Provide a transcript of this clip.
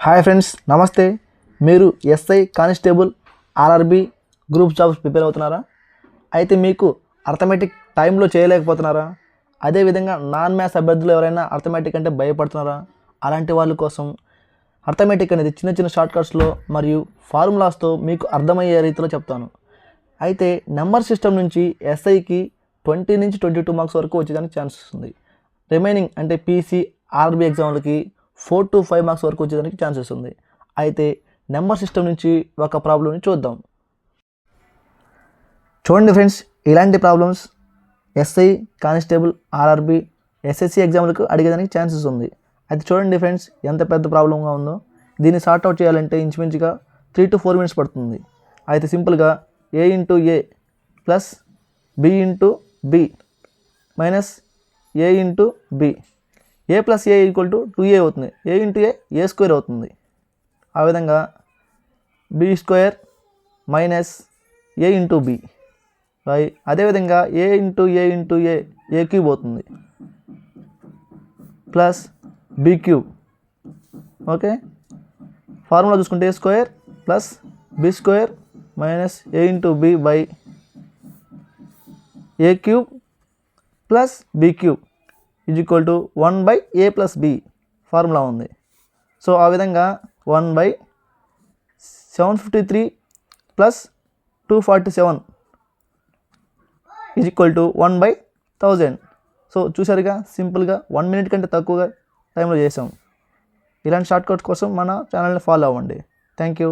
Hi friends, నమస్తే. మీరు SI constable RRB group jobs prepare అవుతున్నారా? అయితే మీకు అర్థమెటిక్ టైంలో చేయలేకపోతున్నారా? అదేవిధంగా నాన్ మ్యాథ్స్ అభ్యర్థులు ఎవరైనా అర్థమెటిక్ అంటే భయపడుతున్నారా? అలాంటి వాళ్ళ కోసం అర్థమెటిక్ అనేది చిన్న చిన్న షార్ట్కట్స్లో మరియు ఫార్ములాస్తో మీకు అర్థమయ్యే రీతిలో చెప్తాను. అయితే నెంబర్ సిస్టమ్ నుంచి ఎస్ఐకి 20 నుంచి 22 మార్క్స్ వరకు వచ్చేదానికి ఛాన్స్ ఉంది. రిమైనింగ్ అంటే పీసీ ఆర్ఆర్బి ఎగ్జామ్లకి 4 to 5 మార్క్స్ వరకు వచ్చేదానికి ఛాన్సెస్ ఉంది. అయితే నెంబర్ సిస్టమ్ నుంచి ఒక ప్రాబ్లమ్ని చూద్దాం. చూడండి ఫ్రెండ్స్, ఇలాంటి problems SI constable RRB SSC ఎగ్జామ్లకు అడిగేదానికి ఛాన్సెస్ ఉంది. అయితే చూడండి ఫ్రెండ్స్, ఎంత పెద్ద ప్రాబ్లంగా ఉందో. దీన్ని సార్ట్అవుట్ చేయాలంటే ఇంచుమించుగా 3 to 4 minutes పడుతుంది. అయితే సింపుల్గా A into A plus B into B minus A into B, A plus A equal to 2a అవుతుంది. ఏ ఇంటూ ఏ స్క్వేర్ అవుతుంది. ఆ విధంగా B square minus A into B by, అదేవిధంగా ఏ ఇంటూ ఏ క్యూబ్ అవుతుంది plus B cube. Okay, formula చూసుకుంటే A square plus B square minus A into B by A cube plus B cube is equal to 1/a plus B formula ఉంది. So ఆ విధంగా 1/753 plus 247 is equal to 1/1000. So చూసారుగా, సింపుల్గా 1 minute కంటే తక్కువగా టైంలో చేసాం. ఇలాంటి షార్ట్కట్స్ కోసం మన ఛానల్ని ఫాలో అవ్వండి. Thank you.